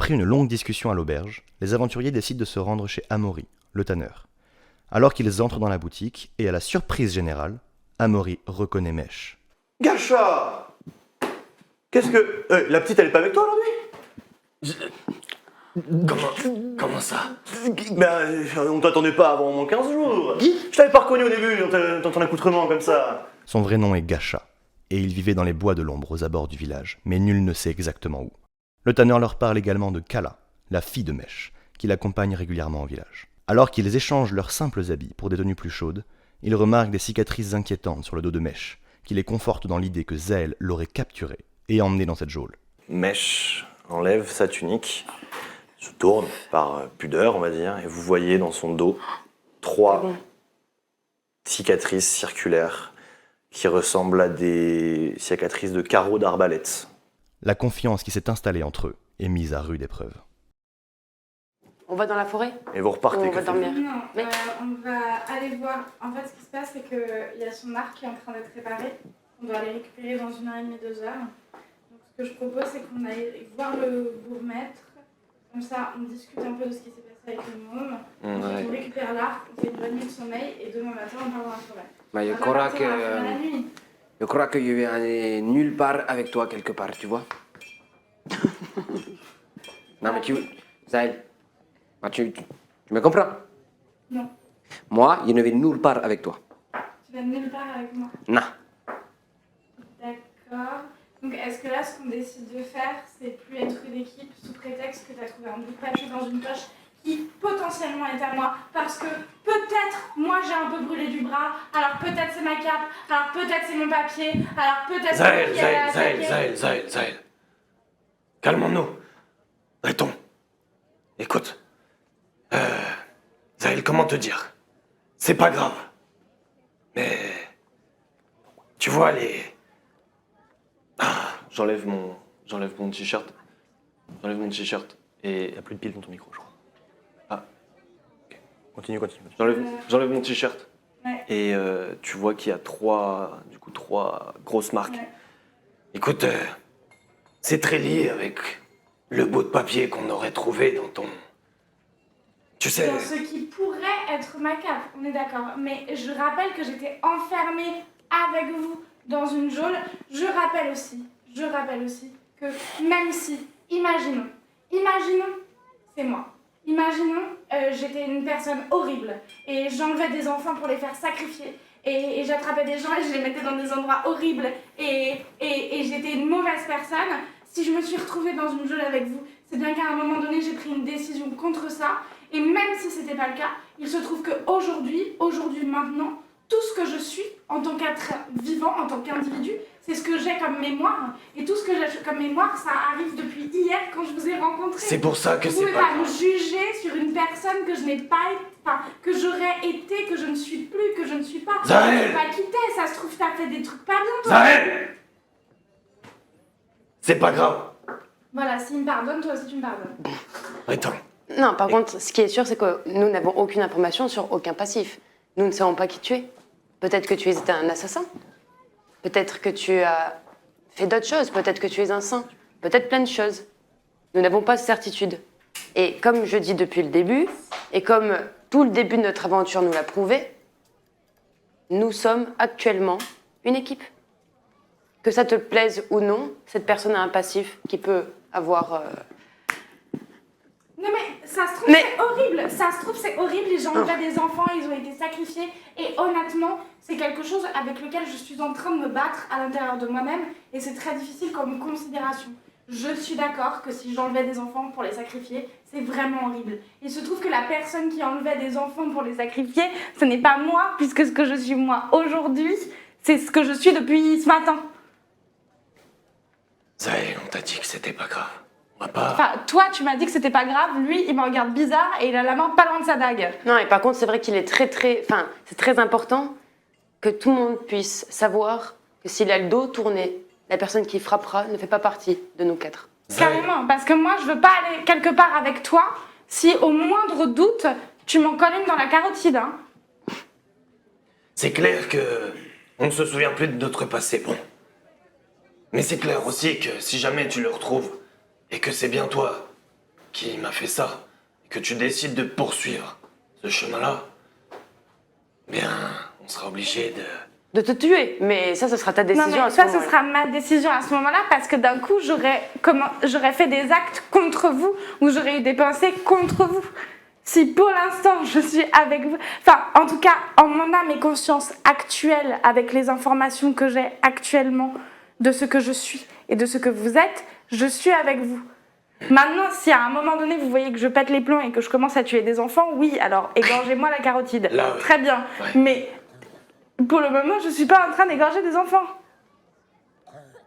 Après une longue discussion à l'auberge, les aventuriers décident de se rendre chez Amaury, le tanneur. Alors qu'ils entrent dans la boutique, et à la surprise générale, Amaury reconnaît Mèche. Gacha! Qu'est-ce que... la petite, elle est pas avec toi aujourd'hui? Comment ça? Ben, on t'attendait pas avant 15 jours. Je t'avais pas reconnu au début dans ton accoutrement comme ça. Son vrai nom est Gacha, et il vivait dans les bois de l'ombre aux abords du village, mais nul ne sait exactement où. Le tanneur leur parle également de Kala, la fille de Mèche, qui l'accompagne régulièrement au village. Alors qu'ils échangent leurs simples habits pour des tenues plus chaudes, ils remarquent des cicatrices inquiétantes sur le dos de Mèche, qui les confortent dans l'idée que Zaël l'aurait capturé et emmené dans cette geôle. Mèche enlève sa tunique, se tourne par pudeur, on va dire, et vous voyez dans son dos 3 cicatrices circulaires qui ressemblent à des cicatrices de carreaux d'arbalète. La confiance qui s'est installée entre eux est mise à rude épreuve. On va dans la forêt? Et vous repartez. On va dormir. Non, Mais- on va aller voir. En fait, ce qui se passe, c'est qu'il y a son arc qui est en train d'être réparé. On doit aller récupérer dans 1h30, 2 heures. Donc, ce que je propose, c'est qu'on aille voir le bourgmestre. Comme ça, on discute un peu de ce qui s'est passé avec le môme. Ensuite, on récupère l'arc, on fait une bonne nuit de sommeil et demain matin, on part dans la forêt. Mais On va partir à la nuit. je crois que je vais aller nulle part avec toi quelque part, tu vois. Non mais Zaël, tu me comprends? Non. Moi, je ne vais nulle part avec toi. Tu vas nulle part avec moi. Non. D'accord. Donc, est-ce que là, ce qu'on décide de faire, c'est plus être une équipe sous prétexte que tu as trouvé un bout de papier dans une poche qui potentiellement est à moi, parce que peut-être moi j'ai un peu brûlé du bras, alors peut-être c'est ma cape, alors peut-être c'est mon papier, alors peut-être Zaël. Calmons-nous. Breton, écoute. Zaël, comment te dire? C'est pas grave. Mais... Tu vois, J'enlève mon t-shirt. J'enlève mon t-shirt. Et il n'y a plus de pile dans ton micro, je crois. Ah. Ok. Continue. J'enlève mon t-shirt. Ouais. Et tu vois qu'il y a 3 grosses marques. Ouais. écoute, c'est très lié avec le bout de papier qu'on aurait trouvé dans ton... Tu sais... Dans ce qui pourrait être ma cape, on est d'accord. Mais je rappelle que j'étais enfermée avec vous dans une geôle. Je rappelle aussi que même si, imaginons, c'est moi. Imaginons, j'étais une personne horrible et j'enlevais des enfants pour les faire sacrifier. Et j'attrapais des gens et je les mettais dans des endroits horribles et j'étais une mauvaise personne. Si je me suis retrouvée dans une geôle avec vous, c'est bien qu'à un moment donné, j'ai pris une décision contre ça. Et même si c'était pas le cas, il se trouve qu'aujourd'hui, maintenant, tout ce que je suis en tant qu'être vivant, en tant qu'individu, c'est ce que j'ai comme mémoire. Et tout ce que j'ai comme mémoire, ça arrive depuis hier quand je vous ai rencontré. C'est pour ça que Vous c'est pouvez pas pas me grave. juger sur une personne que je n'ai pas été, enfin, que j'aurais été, que je ne suis plus, que je ne suis pas. Zaël! Je t'ai pas quitté, ça se trouve, t'as fait des trucs pas bien, toi. Zaël! C'est pas grave. Voilà, s'il me pardonne, toi aussi tu me pardonnes. Breton, Non, par contre, ce qui est sûr, c'est que nous n'avons aucune information sur aucun passif. Nous ne savons pas qui tu es. Peut-être que tu es un assassin. Peut-être que tu as fait d'autres choses. Peut-être que tu es un saint. Peut-être plein de choses. Nous n'avons pas de certitude. Et comme je dis depuis le début, et comme tout le début de notre aventure nous l'a prouvé, nous sommes actuellement une équipe. Que ça te plaise ou non, cette personne a un passif qui peut avoir... Non mais ça se trouve Mais- c'est horrible, ça se trouve c'est horrible, les gens enlevaient des enfants, ils ont été sacrifiés et honnêtement c'est quelque chose avec lequel je suis en train de me battre à l'intérieur de moi-même et c'est très difficile comme considération. Je suis d'accord que si j'enlevais des enfants pour les sacrifier, c'est vraiment horrible. Il se trouve que la personne qui enlevait des enfants pour les sacrifier, ce n'est pas moi, puisque ce que je suis moi aujourd'hui, c'est ce que je suis depuis ce matin. Zaël, on t'a dit que c'était pas grave. On va pas... Enfin, toi tu m'as dit que c'était pas grave, lui il me regarde bizarre et il a la main pas loin de sa dague. Non, et par contre, c'est vrai qu'il est Enfin, c'est très important que tout le monde puisse savoir que s'il a le dos tourné, la personne qui frappera ne fait pas partie de nous 4. Carrément, parce que moi je veux pas aller quelque part avec toi si au moindre doute tu m'en colles une dans la carotide. Hein. C'est clair que on ne se souvient plus de notre passé, bon. Mais c'est clair aussi que si jamais tu le retrouves et que c'est bien toi qui m'a fait ça, et que tu décides de poursuivre ce chemin-là, bien, on sera obligé de... De te tuer. Mais ça, ce sera ta Non, décision mais à ce ça, moment-là. ce sera ma décision à ce moment-là, parce que d'un coup, j'aurais fait des actes contre vous, ou j'aurais eu des pensées contre vous. Si pour l'instant, je suis avec vous, enfin, en tout cas, en mon âme et conscience actuelle, avec les informations que j'ai actuellement de ce que je suis et de ce que vous êtes, je suis avec vous. Maintenant, si à un moment donné, vous voyez que je pète les plombs et que je commence à tuer des enfants, oui, alors égorgez-moi la carotide. Là, ouais. Très bien. Ouais. Mais pour le moment, je suis pas en train d'égorger des enfants.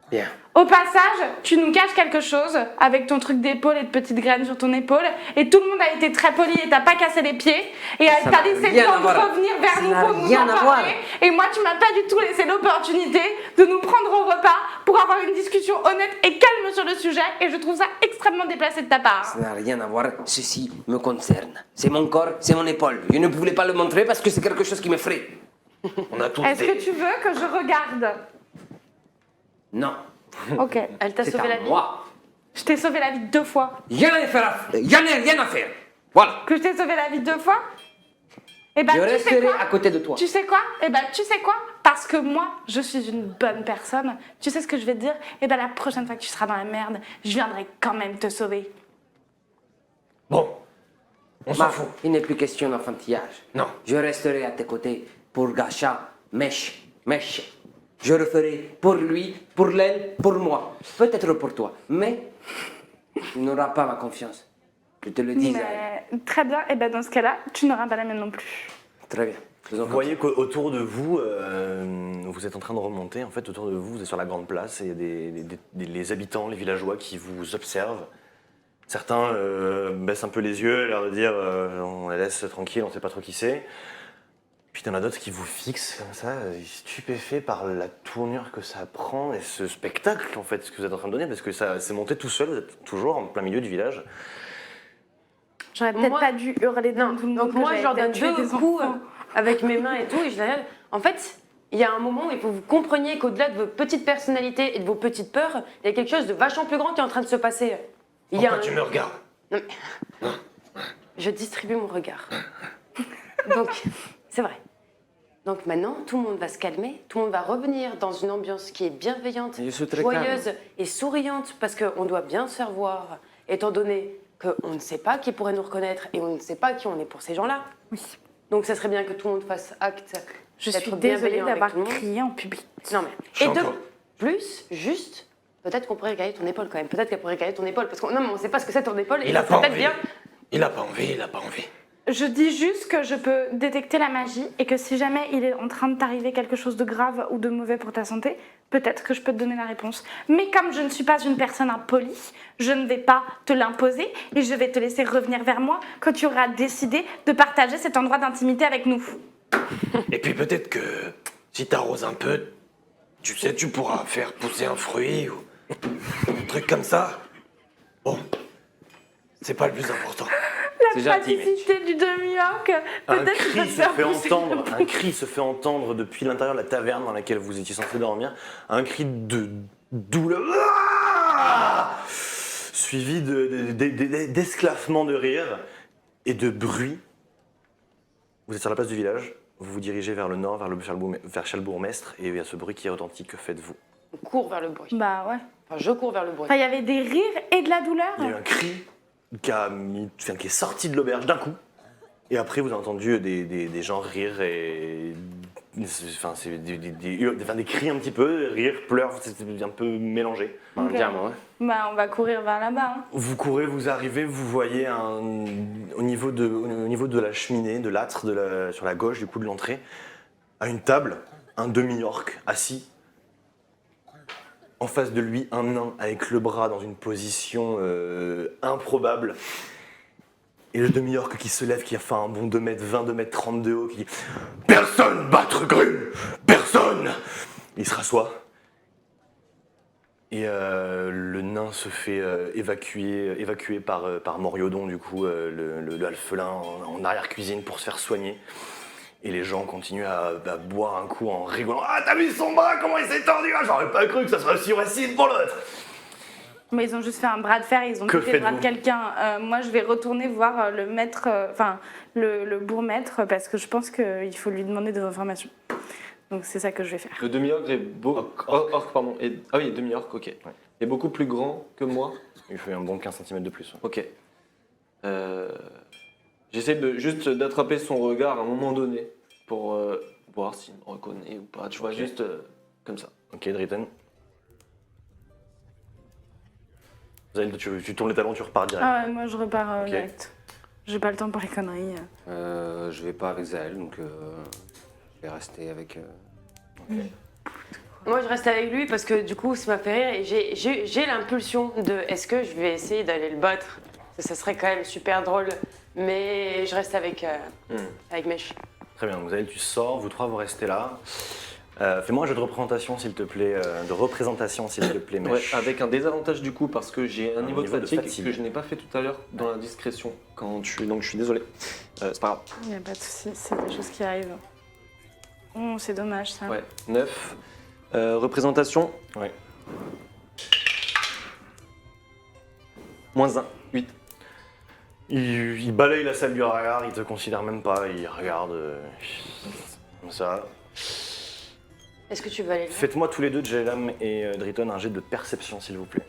Bien. Au passage, tu nous caches quelque chose avec ton truc d'épaule et de petites graines sur ton épaule, et tout le monde a été très poli et t'as pas cassé les pieds, et Ça t'as n'a laissé rien le temps à de voir. revenir vers Ça nous n'a pour nous rien en à voir. parler, et moi tu m'as pas du tout laissé l'opportunité de nous prendre au repas pour avoir une discussion honnête et calme sur le sujet, et je trouve ça extrêmement déplacé de ta part. Ça n'a rien à voir, ceci me concerne. C'est mon corps, c'est mon épaule. Je ne voulais pas le montrer parce que c'est quelque chose qui m'effraie. On a tous Est-ce des... que tu veux que je regarde? Non, Ok. Elle t'a c'est sauvé à la vie. moi. Je t'ai sauvé la vie 2 fois. Il n'y en a rien à faire. Voilà. Que je t'ai sauvé la vie 2 fois? Eh ben, Je tu sais resterai quoi? à côté de toi. Tu sais quoi? Eh ben, tu sais quoi? Parce que moi, je suis une bonne personne. Tu sais ce que je vais te dire? Eh ben, la prochaine fois que tu seras dans la merde, je viendrai quand même te sauver. Bon, on s'en Ma, fout. il n'est plus question d'enfantillage. Non. Je resterai à tes côtés pour Gacha, Mèche. Je le ferai pour lui, pour l'elle, pour moi. Peut-être pour toi. Mais tu n'auras pas ma confiance. Je te le dis, Zahel. Mais, très bien. Eh ben, dans ce cas-là, tu n'auras pas la mienne non plus. Très bien. Faisons Vous comme voyez qu'autour de vous, vous êtes en train de remonter. En fait, autour de vous, vous êtes sur la grande place et il y a les habitants, les villageois qui vous observent. Certains baissent un peu les yeux, l'air de dire on la laisse tranquille, on sait pas trop qui c'est. Puis il y en a d'autres qui vous fixent comme ça, stupéfaits par la tournure que ça prend et ce spectacle en fait, ce que vous êtes en train de donner, parce que ça s'est monté tout seul, vous êtes toujours en plein milieu du village. J'aurais peut-être Moi- pas dû hurler dans tout le monde. Donc que moi, j'avais je leur donne peut-être tué 2 des coups enfants. avec mes mains et tout, et je leur dis, en fait, il y a un moment où il faut que vous compreniez qu'au-delà de vos petites personnalités et de vos petites peurs, il y a quelque chose de vachement plus grand qui est en train de se passer. Il y a Pourquoi tu me regardes? Non, mais- Je distribue mon regard. Donc, c'est vrai. Donc maintenant, tout le monde va se calmer, tout le monde va revenir dans une ambiance qui est bienveillante, Je suis très joyeuse et souriante, parce qu'on doit bien se faire voir, étant donné qu'on ne sait pas qui pourrait nous reconnaître et on ne sait pas qui on est pour ces gens-là. Oui. Donc ça serait bien que tout le monde fasse acte Je d'être suis désolée bienveillant avec d'avoir tout le monde. crié en public. Non mais, Je et de t'entends. plus, juste, peut-être qu'on pourrait regarder ton épaule quand même, peut-être qu'elle pourrait regarder ton épaule, parce qu'on non mais on sait pas ce que c'est ton épaule, et Il ça a serait pas peut-être envie. bien. Il a pas envie, il a pas envie. Je dis juste que je peux détecter la magie et que si jamais il est en train de t'arriver quelque chose de grave ou de mauvais pour ta santé, peut-être que je peux te donner la réponse. Mais comme je ne suis pas une personne impolie, je ne vais pas te l'imposer et je vais te laisser revenir vers moi quand tu auras décidé de partager cet endroit d'intimité avec nous. Et puis peut-être que si t'arroses un peu, tu sais, tu pourras faire pousser un fruit ou un truc comme ça. Bon, c'est pas le plus important. C'est La gentil, praticité du demi-orc, Un peut-être que cri ça se te faire fait pousser entendre, un cri se fait entendre depuis l'intérieur de la taverne dans laquelle vous étiez censé dormir, un cri de douleur, ah suivi d'esclaffements de rire et de bruit. Vous êtes sur la place du village, vous vous dirigez vers le nord, vers Chalbourg-Mestre, et il y a ce bruit qui retentit. Que faites-vous? On court vers le bruit. Bah ouais. Enfin, je cours vers le bruit. Enfin, il y avait des rires et de la douleur. Il y a eu un cri qui est sorti de l'auberge d'un coup, et après vous avez entendu des gens rire et... Enfin, c'est des cris un petit peu, rire, pleurs, c'est un peu mélangé. Un Ok. diamant, hein. Bah on va courir vers là-bas. Hein. Vous courez, vous arrivez, vous voyez au niveau de la cheminée, de l'âtre, sur la gauche du coup de l'entrée, à une table, un demi-orc assis. En face de lui, un nain avec le bras dans une position improbable. Et le demi-orc qui se lève, qui a fait un bond de 2m20, 2m30 de haut, qui dit « Personne battre Grume! Personne !» Il se rassoit. Et le nain se fait évacuer par Moriodon, du coup, le alphelin, en arrière-cuisine pour se faire soigner. Et les gens continuent à boire un coup en rigolant. « Ah, t'as vu son bras, comment il s'est tordu? Ah, j'aurais pas cru que ça serait aussi facile pour l'autre !» Mais ils ont juste fait un bras de fer, ils ont Que coupé le bras de faites-vous quelqu'un. Moi, je vais retourner voir le maître, enfin le bourgmestre, parce que je pense qu'il faut lui demander des informations. Donc c'est ça que je vais faire. Le demi-orc est beau. Orc, pardon. Ah oui, demi-orc, ok. Il est beaucoup plus grand que moi. Il fait un bon 15 cm de plus. Ok. J'essaie juste d'attraper son regard à un moment donné pour voir s'il me reconnaît ou pas. Tu vois, juste comme ça. Ok, Dritten. Zael, tu tournes les talons, tu repars direct. Ah ouais, moi je repars Ok. direct. J'ai pas le temps pour les conneries. Je vais pas avec Zael, donc je vais rester avec. Moi, je reste avec lui parce que du coup, ça m'a fait rire et j'ai l'impulsion de est-ce que je vais essayer d'aller le battre? Ça serait quand même super drôle, mais je reste avec Mesh. Très bien, donc Zael, tu sors, vous trois, vous restez là. Fais-moi un jeu de représentation, s'il te plaît, Ouais, Mesh. avec un désavantage du coup parce que j'ai un niveau de niveau de fatigue, fatigue. que je n'ai pas fait tout à l'heure dans la discrétion quand donc je suis désolé. C'est pas grave. Il n'y a pas de souci, c'est des choses qui arrivent. Oh, c'est dommage ça. Ouais, 9. Représentation. Ouais. -1, 8. Il balaye la salle du regard, il te considère même pas, il regarde comme ça. Est-ce que tu veux aller le voir? Faites-moi tous les deux, Jelam et Dritten, un jet de perception, s'il vous plaît.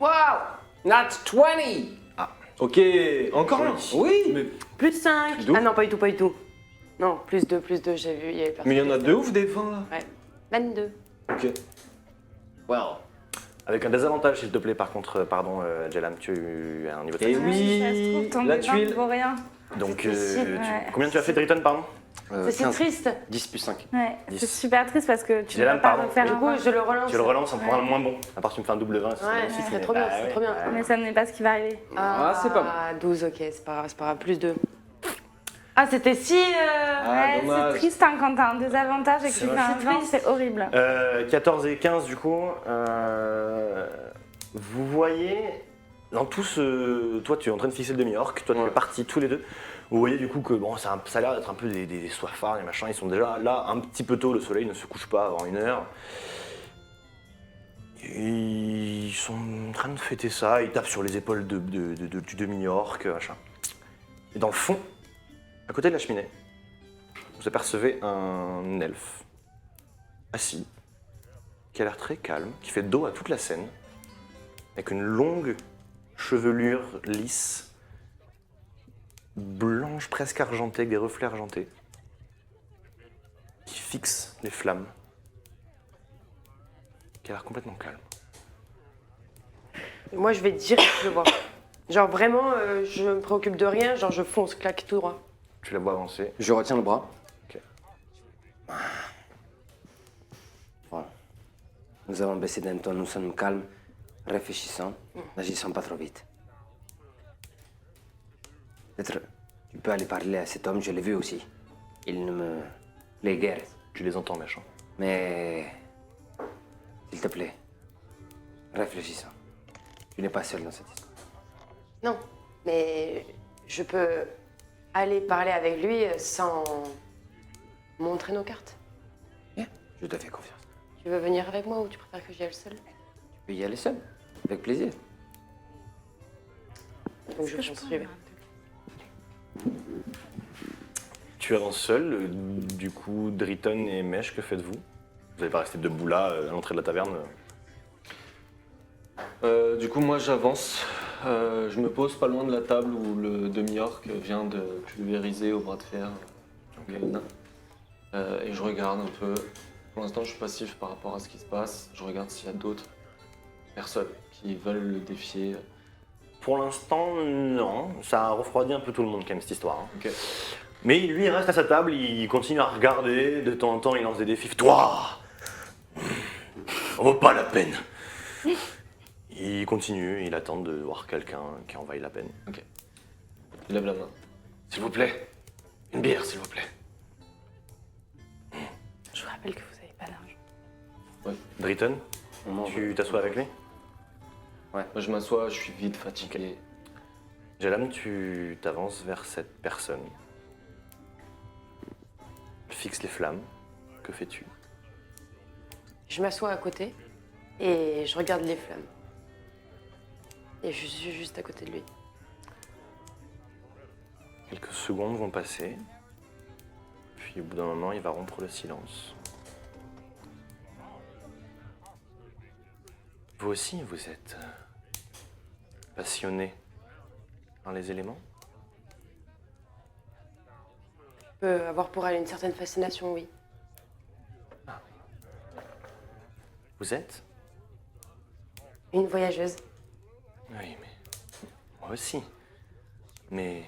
Waouh! Nat 20! Ok, encore un. Oui! Mais Plus 5! Plus deux. Ah non, pas du tout, pas du tout. Non, plus 2, j'ai vu, il y avait personne. il y en a 2 ouf des 20 là. Ouais, 22. Ok. Well. Avec un désavantage, s'il te plaît, par contre, pardon, Jelam, tu as un niveau de Eh fatigue. oui. Ça se trouve, ton la dédain tuile. vaut rien. Donc, difficile, ouais. combien tu as fait, Dritten, pardon C'est 15. triste. 10 plus 5. Ouais, 10. c'est super triste parce que tu J'ai ne vas l'âme, pas pardon. refaire Du un coup, point. je le relance. Tu le relances en Ouais. prenant le moins bon. À part si tu me fais un double 20, Ouais, ce serait trop bien, ce serait trop bien. Mais ça n'est pas ce qui va arriver. Ah, c'est pas mal. Ah, 12, ok, c'est pas grave, plus 2. Ah, c'était si. Ouais, dommage. c'est triste hein, quand t'as un désavantage et que C'est tu fais vrai. un 20, c'est horrible. 14 et 15, du coup. Vous voyez, dans tout ce. Toi, tu es en train de fixer le demi-orc, toi, tu Ouais. fais partie tous les deux. Vous voyez, du coup, que bon, ça a l'air d'être un peu des soifards, des machins. Ils sont déjà là un petit peu tôt, le soleil ne se couche pas avant 1 heure. Ils sont en train de fêter ça, ils tapent sur les épaules du demi-orc, machin. Et dans le fond, à côté de la cheminée, vous apercevez un elfe assis, qui a l'air très calme, qui fait dos à toute la scène, avec une longue chevelure lisse, blanche presque argentée, avec des reflets argentés, qui fixe les flammes, qui a l'air complètement calme. Moi, je vais direct le voir. Genre, vraiment, je me préoccupe de rien, genre, je fonce, claque tout droit. Tu la vois avancer. Je retiens le bras. Ok. Voilà. Nous avons baissé d'un ton, nous sommes calmes, réfléchissants, n'agissons pas trop vite. Peut-être tu peux aller parler à cet homme, je l'ai vu aussi. Il ne me plaît guère. Tu les entends, méchants. Mais, s'il te plaît, réfléchissons. Tu n'es pas seul dans cette histoire. Non, mais je peux aller parler avec lui sans montrer nos cartes. Bien, je te fais confiance. Tu veux venir avec moi ou tu préfères que j'y aille seule? Tu peux y aller seul, avec plaisir. Donc je pense que j'y vais. Tu avances seul, du coup, Dritten et Mesh, que faites-vous? Vous n'allez pas rester debout là, à l'entrée de la taverne? Du coup, moi j'avance. Je me pose pas loin de la table où le demi-orc vient de pulvériser au bras de fer le nain. Et je regarde un peu. Pour l'instant, je suis passif par rapport à ce qui se passe. Je regarde s'il y a d'autres personnes qui veulent le défier. Pour l'instant, non. Ça a refroidi un peu tout le monde, quand même, cette histoire. Hein. Ok. Mais lui, il reste à sa table, il continue à regarder, de temps en temps, il lance des défis. Toi, on vaut pas la peine. Il continue, il attend de voir quelqu'un qui en vaille la peine. Il lève la main. S'il vous plaît, une bière, s'il vous plaît. Je vous rappelle que vous n'avez pas d'argent. Dritten, On mange. tu t'assois avec lui? Moi, je m'assois, je suis vite fatigué. Jalam, tu t'avances vers cette personne. Fixe les flammes. Que fais-tu? Je m'assois à côté et je regarde les flammes. Et je suis juste à côté de lui. Quelques secondes vont passer. Puis au bout d'un moment, il va rompre le silence. Vous aussi, vous êtes passionné par les éléments? Je peux avoir pour elle une certaine fascination, oui. Vous êtes? Une voyageuse. Oui, mais moi aussi. Mais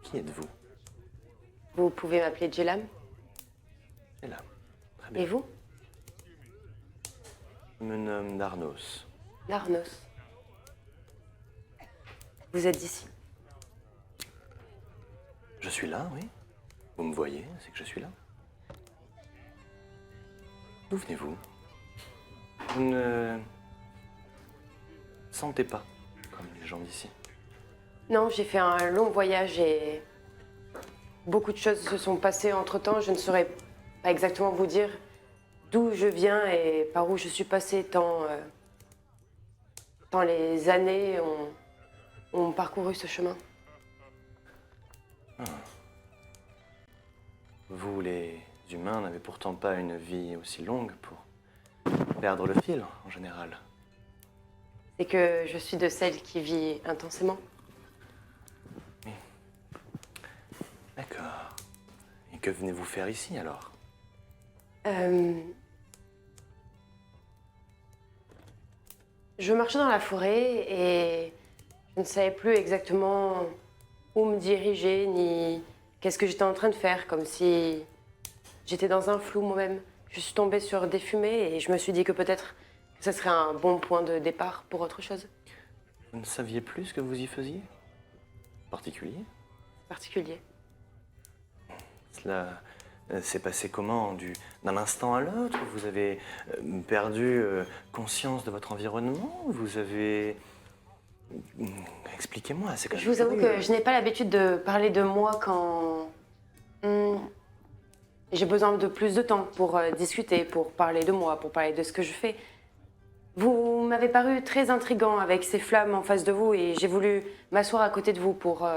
qui êtes-vous? Vous pouvez m'appeler Jelam. C'est là. Très bien. Et vous? Je me nomme Darnos. Larnos. Vous êtes d'ici. Je suis là, oui. Vous me voyez, c'est que je suis là. D'où venez-vous? Vous ne sentez pas comme les gens d'ici. Non, j'ai fait un long voyage et beaucoup de choses se sont passées entre-temps. Je ne saurais pas exactement vous dire d'où je viens et par où je suis passée tant les années ont parcouru ce chemin. Vous, les humains, n'avez pourtant pas une vie aussi longue pour perdre le fil, en général. C'est que je suis de celle qui vit intensément. D'accord. Et que venez-vous faire ici, alors? Je marchais dans la forêt et je ne savais plus exactement où me diriger ni qu'est-ce que j'étais en train de faire, comme si j'étais dans un flou moi-même. Je suis tombée sur des fumées et je me suis dit que peut-être que ce serait un bon point de départ pour autre chose. Vous ne saviez plus ce que vous y faisiez? Particulier? Particulier. Cela s'est passé comment? D'un instant à l'autre? Vous avez perdu conscience de votre environnement? Vous avez... Expliquez-moi, c'est quand même Je vous avoue curieux. que je n'ai pas l'habitude de parler de moi quand j'ai besoin de plus de temps pour discuter, pour parler de moi, pour parler de ce que je fais. Vous m'avez paru très intriguant avec ces flammes en face de vous et j'ai voulu m'asseoir à côté de vous pour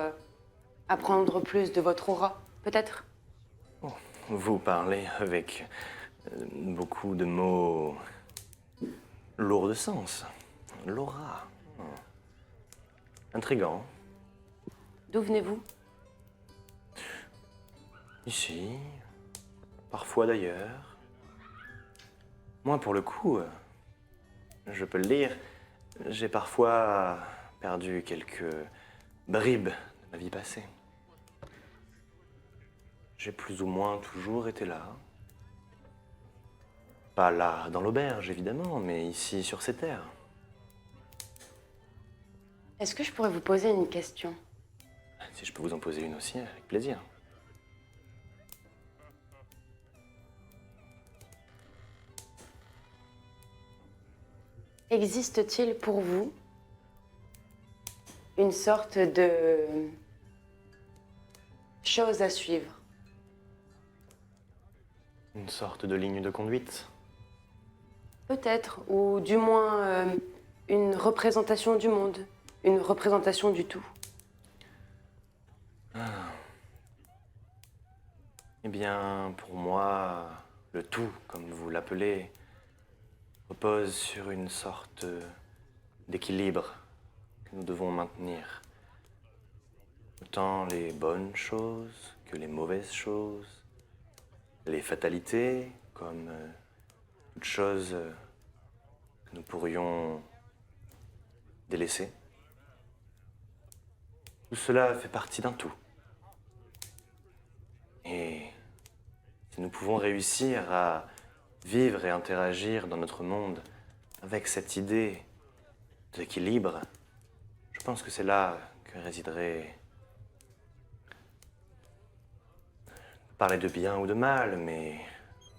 apprendre plus de votre aura, peut-être. Vous parlez avec beaucoup de mots lourds de sens. L'aura. Intriguant. D'où venez-vous? Ici, parfois d'ailleurs. Moi, pour le coup, je peux le dire, j'ai parfois perdu quelques bribes de ma vie passée. J'ai plus ou moins toujours été là. Pas là dans l'auberge, évidemment, mais ici sur ces terres. Est-ce que je pourrais vous poser une question? Si je peux vous en poser une aussi, avec plaisir. Existe-t-il pour vous une sorte de chose à suivre? Une sorte de ligne de conduite. Peut-être, ou du moins une représentation du monde, une représentation du tout. Eh bien, pour moi, le tout, comme vous l'appelez, repose sur une sorte d'équilibre que nous devons maintenir. Autant les bonnes choses que les mauvaises choses, les fatalités comme toutes choses que nous pourrions délaisser. Tout cela fait partie d'un tout. Et si nous pouvons réussir à vivre et interagir dans notre monde avec cette idée d'équilibre, je pense que c'est là que résiderait, parler de bien ou de mal, mais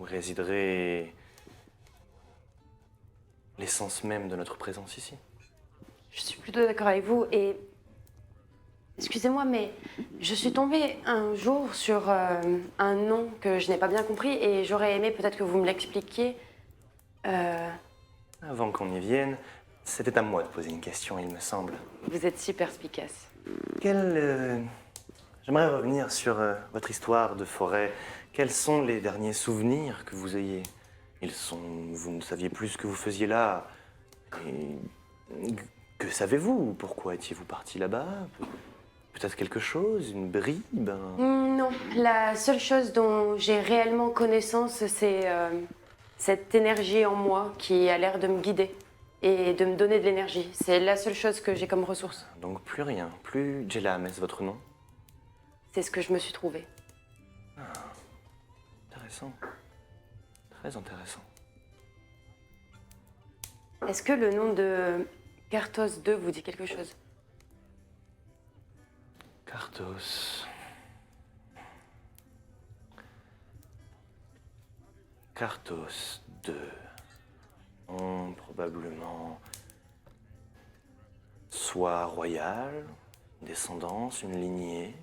où résiderait l'essence même de notre présence ici. Je suis plutôt d'accord avec vous et excusez-moi, mais je suis tombée un jour sur un nom que je n'ai pas bien compris et j'aurais aimé peut-être que vous me l'expliquiez. Avant qu'on y vienne, c'était à moi de poser une question, il me semble. Vous êtes si perspicace. J'aimerais revenir sur votre histoire de forêt. Quels sont les derniers souvenirs que vous ayez? Vous ne saviez plus ce que vous faisiez là. Et que savez-vous? Pourquoi étiez-vous parti là-bas? Peut-être quelque chose, une bribe? Non, la seule chose dont j'ai réellement connaissance, c'est cette énergie en moi qui a l'air de me guider et de me donner de l'énergie. C'est la seule chose que j'ai comme ressource. Donc plus rien, plus Jelam, est-ce votre nom? C'est ce que je me suis trouvée. Intéressant. Très intéressant. Est-ce que le nom de Kartos II vous dit quelque chose? Kartos. Kartos 2. Probablement soit royal, une descendance, une lignée.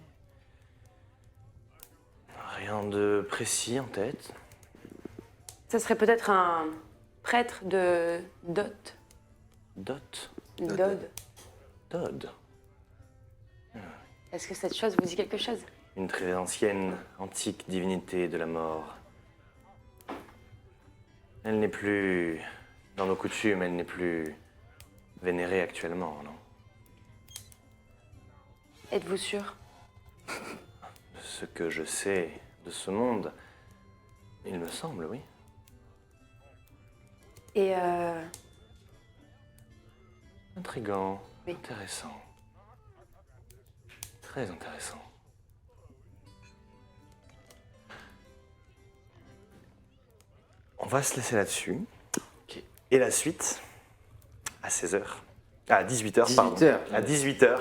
Rien de précis en tête. Ça serait peut-être un prêtre de Dot. Dot. Dod. Dodd. Est-ce que cette chose vous dit quelque chose? Une très ancienne, antique divinité de la mort. Elle n'est plus dans nos coutumes, elle n'est plus vénérée actuellement, non? Êtes-vous sûr? De ce que je sais de ce monde, il me semble, oui. Et Intriguant, Oui. intéressant. Très intéressant. On va se laisser là-dessus. Et la suite, à 16h. À 18h, pardon. 18h. À 18h.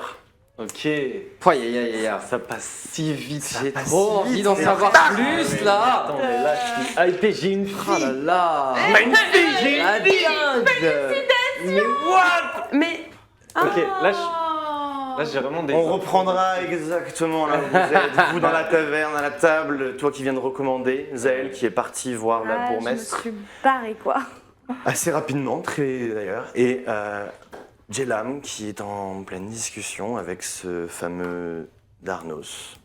Ok. Aïe, aïe, aïe, aïe. Ça passe si vite. J'ai trop envie d'en savoir plus là. Attends, mais là, je suis hypé, j'ai une Oh fille. là là. Magnifique, j'ai La une fille. dingue. Mais what? mais Ok, là, j'ai vraiment des... On reprendra exactement là où vous êtes, vous dans la taverne, à la table, toi qui viens de recommander, Zaël qui est parti voir la bourgmestre. Je me suis barrée, quoi. Assez rapidement, très d'ailleurs. Et Jelam qui est en pleine discussion avec ce fameux Darnos.